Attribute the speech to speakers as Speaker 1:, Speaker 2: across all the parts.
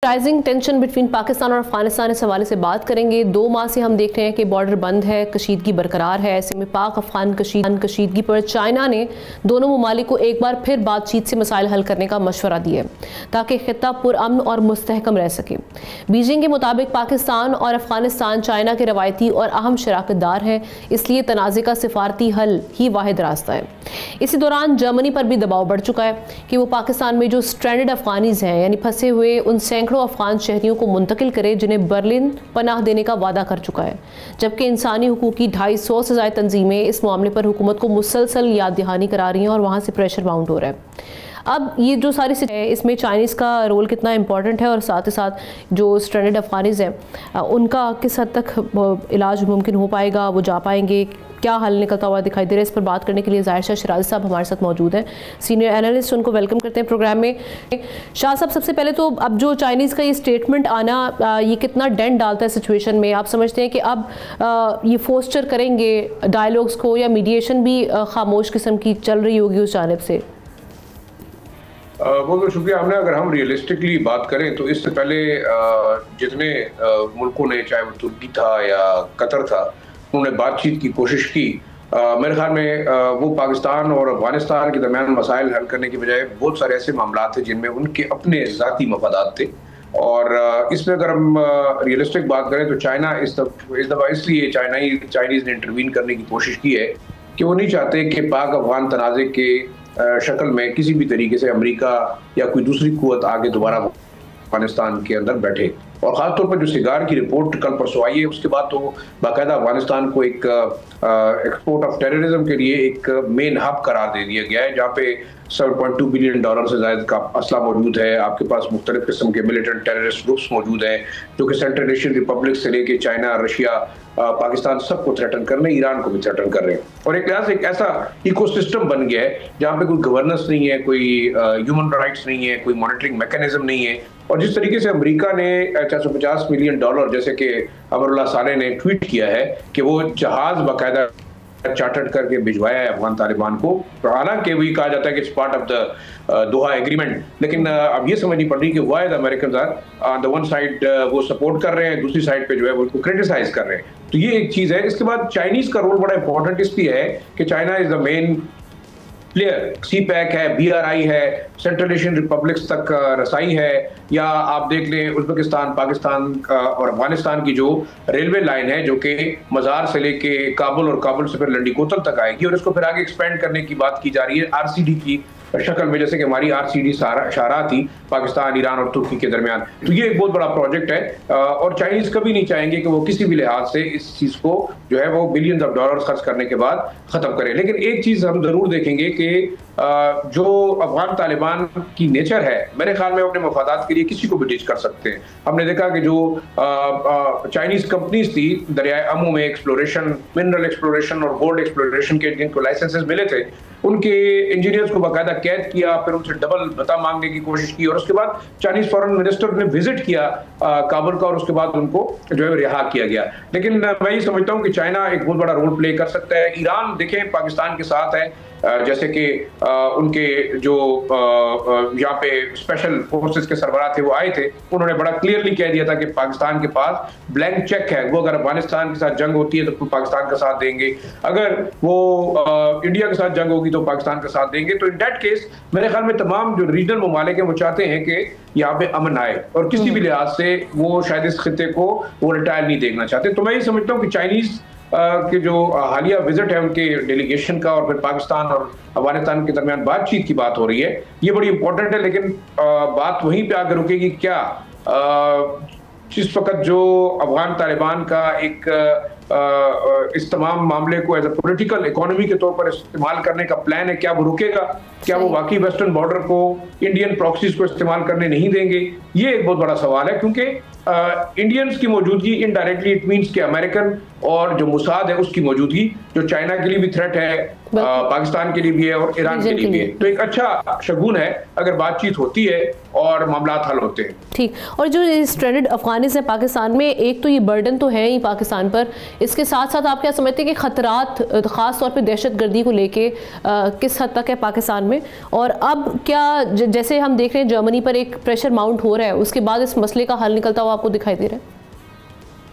Speaker 1: Rising tension between Pakistan और अफगानिस्तान इस हवाले से बात करेंगे। 2 माह से हम देख रहे हैं कि बॉर्डर बंद है, कशीदगी बरकरार है। ऐसे में पाक अफगान कशीदगी पर चाइना ने दोनों ममालिक को एक बार फिर बातचीत से मसाइल हल करने का मशवरा दिया ताकि खित्ता पुरअमन और मुस्तहकम रह सके। बीजिंग के मुताबिक पाकिस्तान और अफगानिस्तान चाइना के रवायती और अहम शराकतदार हैं, इसलिए तनाज़े का सिफारती हल ही वाहिद रास्ता है। इसी दौरान जर्मनी पर भी दबाव बढ़ चुका है कि वो पाकिस्तान में जो स्ट्रैंडेड अफगानीज हैं यानी फंसे हुए उन सैकड़ों अफगान शहरियों को मुंतकिल करे जिन्हें बर्लिन पनाह देने का वादा कर चुका है, जबकि इंसानी हुकूक की 250 से ज़ायद तंजीमें इस मामले पर हुकूमत को मुसलसल याद दहानी करा रही हैं और वहाँ से प्रेशर माउंट हो रहा है। अब ये जो सारी है इसमें चाइनीज़ का रोल कितना इंपॉर्टेंट है और साथ ही साथ जो स्ट्रैंडेड अफगानीज हैं उनका किस हद तक इलाज मुमकिन हो पाएगा, वो जा पाएंगे, क्या हल निकलता हुआ दिखाई दे रहा है। इस पर बात करने के लिए ज़ाहिर शाह शिराज़ी साहब हमारे साथ मौजूद हैं, सीनियर एनालिस्ट। उनको वेलकम करते हैं प्रोग्राम में। शाह साहब, सबसे पहले तो अब जो चाइनीज़ का ये स्टेटमेंट आना ये कितना डेंट डालता है सिचुएशन में? आप समझते हैं कि अब ये फोस्टर करेंगे डायलॉग्स को या मीडिएशन भी खामोश किस्म की चल रही होगी उस जानिब से?
Speaker 2: बहुत बहुत शुक्रिया। हमने अगर हम रियलिस्टिकली बात करें तो इससे पहले जितने मुल्कों ने, चाहे वो तुर्की था या कतर था, उन्होंने बातचीत की कोशिश की। मेरे ख्याल में वो पाकिस्तान और अफगानिस्तान के दरमियान मसाइल हल करने की बजाय बहुत सारे ऐसे मामला थे जिनमें उनके अपने ज़ाती मफादात थे। और इसमें अगर हम रियलिस्टिक बात करें तो चाइना इस दफ़ा इसलिए चाइनीज़ ने इंटरवीन करने की कोशिश की है कि वो नहीं चाहते कि पाक अफगान तनाज़े के शक्ल में किसी भी तरीके से अमेरिका या कोई दूसरी कुव्वत आगे दोबारा अफगानिस्तान के अंदर बैठे। और ख़ासतौर पर जो सिगार की रिपोर्ट कल परसों आई है उसके बाद तो बाकायदा अफगानिस्तान को एक एक्सपोर्ट ऑफ टेररिज्म के लिए एक मेन हब करार दे दिया गया है, जहाँ पे $7.2 बिलियन से ज़ायद का असला मौजूद है। आपके पास मुख्तलिफ किस्म के मिलिटेंट टेररिस्ट ग्रुप्स मौजूद हैं जो कि सेंट्रल एशियन रिपब्लिक से लेके चाइना, रशिया, पाकिस्तान सबको थ्रेटन कर रहे हैं, ईरान को भी थ्रेटन कर रहे हैं। और एक लिहाज से एक ऐसा इकोसिस्टम बन गया है जहाँ पे कोई गवर्नेंस नहीं है, कोई ह्यूमन राइट्स नहीं है, कोई मॉनिटरिंग मैकेनिज्म नहीं है। और जिस तरीके से अमेरिका ने $450 मिलियन, जैसे कि अमरुल्लाह सालेह ने ट्वीट किया है कि वो जहाज बाकायदा चार्टर्ड करके भिजवाया है अफगान तालिबान को, हालांकि वही कहा जाता है कि it's part of the Doha agreement, लेकिन अब ये समझनी पड़ रही है कि why the American are on the one side वो सपोर्ट कर रहे हैं, दूसरी साइड पे जो है वो उसको क्रिटिसाइज कर रहे हैं। तो ये एक चीज़ है। इसके बाद चाइनीज़ का रोल बड़ा इंपॉर्टेंट इसलिए है कि China is the main player. CPEC है, BRI है, सेंट्रल एशियन रिपब्लिक्स तक रसाई है, या आप देख लें उज्बेकिस्तान, पाकिस्तान और अफगानिस्तान की जो रेलवे लाइन है जो कि मज़ार से लेके काबुल और काबुल से फिर लंडी कोतल तक आएगी, और इसको फिर आगे एक्सपेंड करने की बात की जा रही है RCD की शक्ल में, जैसे कि हमारी RCD शाहराह थी पाकिस्तान, ईरान और तुर्की के दरमियान। तो ये एक बहुत बड़ा प्रोजेक्ट है और चाइनीज कभी नहीं चाहेंगे कि वो किसी भी लिहाज से इस चीज़ को जो है वो बिलियंस ऑफ डॉलर खर्च करने के बाद ख़त्म करें। लेकिन एक चीज़ हम ज़रूर देखेंगे कि जो अफगान तालिबान की नेचर है, मेरे ख्याल में अपने मफादात के लिए किसी को भी डिच कर सकते हैं। हमने देखा कि जो चाइनीज कंपनीज थी दरियाए अमू में एक्सप्लोरेशन, मिनरल एक्सप्लोरेशन और गोल्ड एक्सप्लोरेशन के जिनको लाइसेंसेस मिले थे, उनके इंजीनियर्स को बाकायदा कैद किया, फिर उनसे डबल भत्ता मांगने की कोशिश की, और उसके बाद चाइनीज फॉरेन मिनिस्टर ने विजिट किया काबुल का, और उसके बाद उनको जो है रिहा किया गया। लेकिन मैं ये समझता हूँ कि चाइना एक बहुत बड़ा रोल प्ले कर सकता है। ईरान देखें पाकिस्तान के साथ है, जैसे कि उनके जो यहाँ पे स्पेशल फोर्सेस के सरबराह थे वो आए थे, उन्होंने बड़ा क्लियरली कह दिया था कि पाकिस्तान के पास ब्लैंक चेक है, वो अगर अफगानिस्तान के साथ जंग होती है तो पाकिस्तान का साथ देंगे, अगर वो इंडिया के साथ जंग होगी तो पाकिस्तान का साथ देंगे। तो इन दैट केस मेरे ख्याल में तमाम जो रीजनल ममालिक हैं वो चाहते हैं कि यहाँ पे अमन आए, और किसी भी लिहाज से वो शायद इस खिते को वो रिटायर नहीं देखना चाहते। तो मैं ये समझता हूँ कि चाइनीज के जो हालिया विजिट है उनके डेलीगेशन का, और फिर पाकिस्तान और अफगानिस्तान के दरमियान बातचीत की बात हो रही है, ये बड़ी इंपॉर्टेंट है। लेकिन बात वहीं पे आकर रुकेगी क्या? जिस वक्त जो अफगान तालिबान का एक इस तमाम मामले को एज ए पॉलिटिकल इकोनॉमी के तौर पर इस्तेमाल करने का प्लान है, क्या वो रुकेगा? क्या वो बाकी वेस्टर्न बॉर्डर को इंडियन प्रॉक्सीज को इस्तेमाल करने नहीं देंगे? ये एक बहुत बड़ा सवाल है, क्योंकि इंडियंस की मौजूदगी इनडायरेक्टली इट मीन्स कि अमेरिकन और जो मुसाद है उसकी मौजूदगी जो चाइना के लिए भी थ्रेट है, पाकिस्तान के लिए भी है और ईरान के लिए भी है, तो एक अच्छा शगुन है अगर बातचीत होती है और मामला हल होते हैं। ठीक,
Speaker 1: और जो स्ट्रेंडेड अफगानिस है पाकिस्तान में, एक तो ये बर्डन तो है ही पाकिस्तान पर, इसके साथ साथ आप क्या समझते हैं कि खतरात खास तौर पे दहशतगर्दी को लेके किस हद तक है पाकिस्तान में, और अब क्या जैसे हम देख रहे हैं जर्मनी पर एक प्रेशर माउंट हो रहा है, उसके बाद इस मसले का हल निकलता हुआ आपको दिखाई दे रहा है?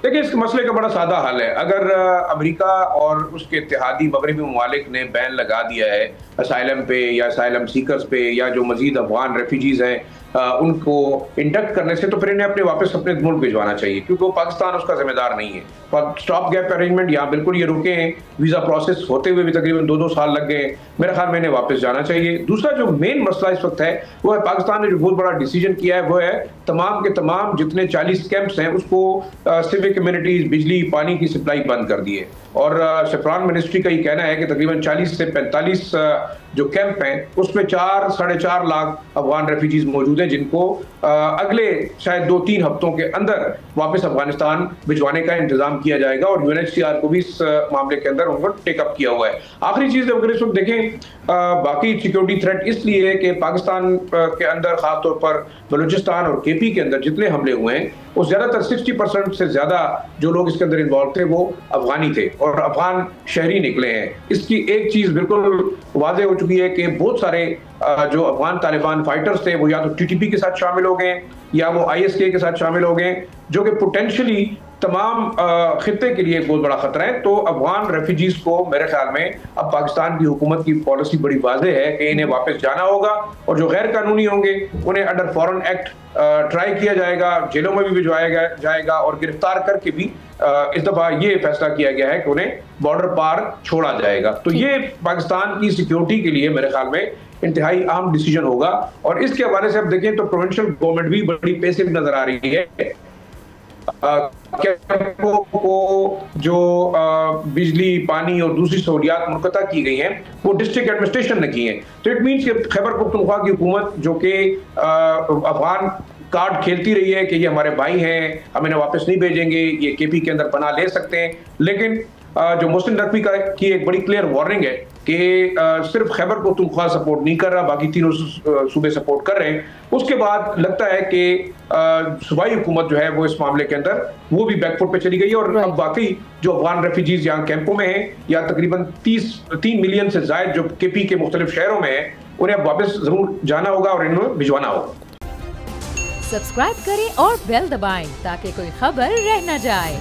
Speaker 2: देखिए, इस मसले का बड़ा सादा हल है। अगर अमेरिका और उसके इत्तेहादी मगरबी ममालिक ने बैन लगा दिया है असाइलम पे या असाइलम सीकर्स पे या जो मजीद अफगान रेफ्यूजीज हैं उनको इंडक्ट करने से, तो फिर इन्हें वापस अपने मुल्क भिजवाना चाहिए, क्योंकि वो पाकिस्तान उसका जिम्मेदार नहीं है। स्टॉप गैप अरेंजमेंट यहाँ बिल्कुल ये रुके हैं, वीज़ा प्रोसेस होते हुए भी तकरीबन 2-2 साल लग गए। मेरे ख्याल में इन्हें वापस जाना चाहिए। दूसरा जो मेन मसला इस वक्त है वो है, पाकिस्तान ने जो बहुत बड़ा डिसीजन किया है वो है तमाम के तमाम जितने 40 कैंप्स हैं उसको सिविक कम्युनिटीज, बिजली, पानी की सप्लाई बंद कर दी है। और शफरान मिनिस्ट्री का ये कहना है कि तकरीबन 40 से 45 जो कैंप हैं उसमें 4-4.5 लाख अफगान रेफ्यूजीज मौजूद हैं, जिनको अगले शायद 2-3 हफ्तों के अंदर वापस अफगानिस्तान भिजवाने का इंतजाम किया जाएगा। और यूएनएचसीआर को भी इस मामले के अंदर उनको टेकअप किया हुआ है। आखिरी चीज अगर इस वक्त देखें, बाकी सिक्योरिटी थ्रेट इसलिए है कि पाकिस्तान के अंदर खासतौर पर बलूचिस्तान और केपी के अंदर जितने हमले हुए हैं वो ज्यादातर 60% से ज्यादा जो लोग इसके अंदर इन्वॉल्व थे वो अफगानी थे और अफगान शहरी निकले हैं। इसकी एक चीज बिल्कुल वाज़ेह हो चुकी है कि बहुत सारे जो अफगान तालिबान फाइटर्स थे वो या तो टीटीपी के साथ शामिल हो गए या वो आईएसके के साथ शामिल हो गए, जो कि पोटेंशियली तमाम खित्ते के लिए एक बहुत बड़ा खतरा है। तो अफगान रेफ्यूजीज को मेरे ख्याल में अब पाकिस्तान की हुकूमत की पॉलिसी बड़ी वाज़ेह है कि इन्हें वापस जाना होगा, और जो गैर कानूनी होंगे उन्हें अंडर फॉरेन एक्ट ट्राई किया जाएगा, जेलों में भी भिजवाया जाएगा और गिरफ्तार करके भी इस दफा ये फैसला किया गया है कि उन्हें बॉर्डर पार छोड़ा जाएगा। तो ये पाकिस्तान की सिक्योरिटी के लिए मेरे ख्याल में इंतहाई अहम डिसीजन होगा। और इसके हवाले से अब देखें तो प्रोविंशियल गवर्नमेंट भी बड़ी पैसिव नजर आ रही है। कैंपों को जो बिजली, पानी और दूसरी सहूलियात मुनक़ता की गई हैं वो डिस्ट्रिक्ट एडमिनिस्ट्रेशन ने की हैं। तो इट मीन्स कि खैबर पख्तूनख्वा की हुकूमत जो कि अफगान कार्ड खेलती रही है कि ये हमारे भाई हैं, हम इन्हें वापस नहीं भेजेंगे, ये केपी के अंदर पनाह ले सकते हैं, लेकिन जो मोहसिन नकवी की एक बड़ी क्लियर वार्निंग है कि सिर्फ खैबर पख्तूनख्वा सपोर्ट नहीं कर रहा, बाकी तीनों सूबे सपोर्ट कर रहे हैं। उसके बाद लगता है कि सूबाई हुकूमत जो है वो इस मामले के अंदर वो भी बैकफुट पे चली गई है। और अब बाकी जो अफगान रेफ्यूजीज यहाँ कैंपों में हैं या तकरीबन 3 मिलियन से ज्यादा जो केपी के मुख्तलिफ शहरों में हैं, उन्हें अब वापस जरूर जाना होगा और इन्हें भिजवाना होगा।
Speaker 3: सब्सक्राइब करें और बेल दबाएं ताकि कोई खबर रह न जाए।